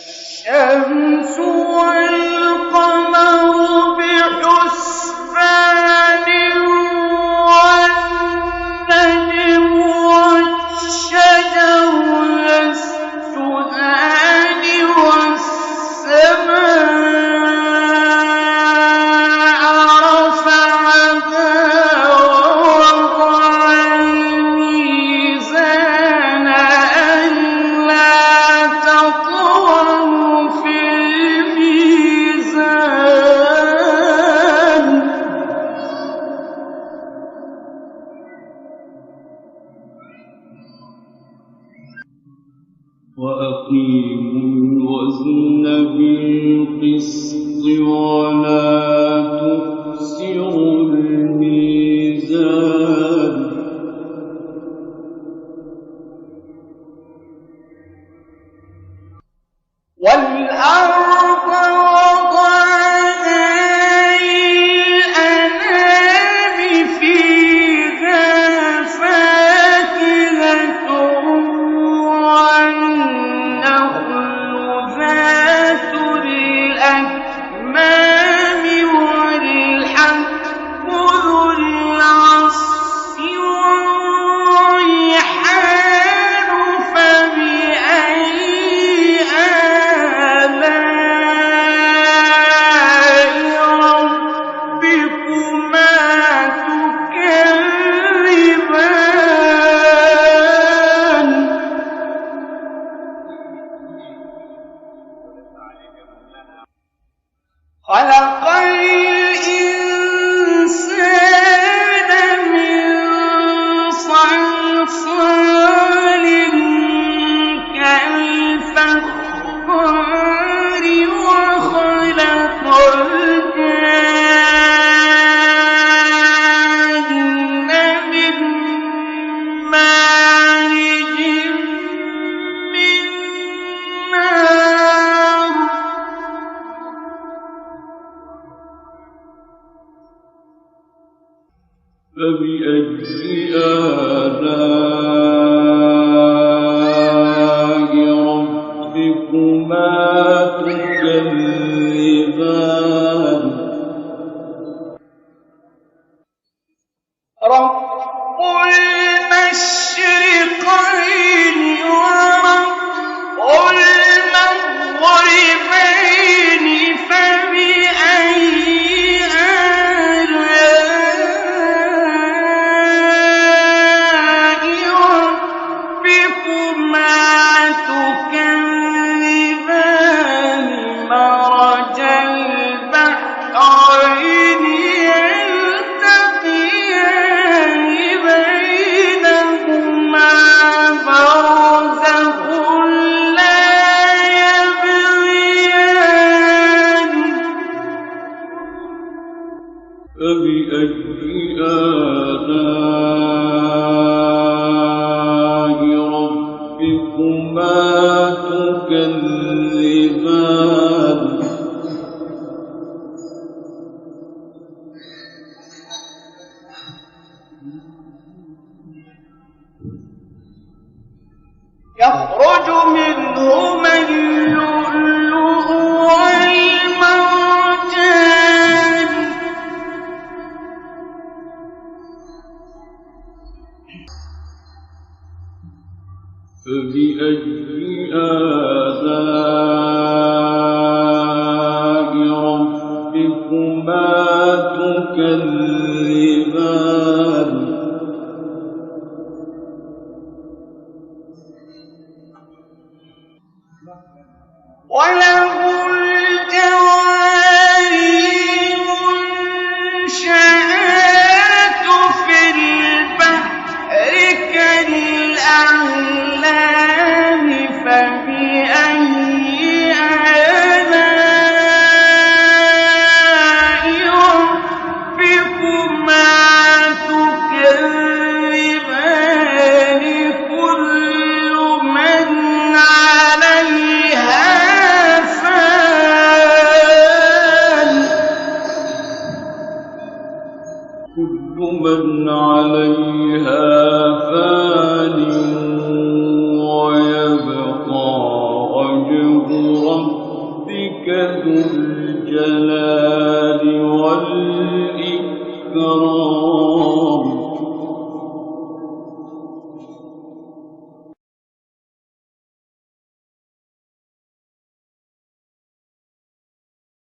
الشمس والقمر بحسبان والنجم والشجر يسجدان والسماء رفعها ووضع الميزان ألا تطغوا في الميزان وأقيموا الوزن بالقسط ولا تخسروا الميزان والأرض وضعها للأنام فيها فاكهة والنخل ذات الأكمام والحب ذو العصف والريحان فبأي آلاء ربكما تكذبان خلق الإنسان من صلصال كالفخار وخلق الجان من مارج من نار فبأي آلاء ربكما تكذبان رب المشرقين ورب المغربين فبأي آلاء ربكما تكذبان مرج البحرين يلتقيان بينهما برزخ لا يبغيان فبأي آلاء ربكما تكذبان يخرج منهما اللؤلؤ والمرجان فبأي آلاء ربكما تكذبان وله الجوار المنشآت في البحر كالأعلام كل من عليها فان ويبقى وجه ربك ذو الجلال والإكرام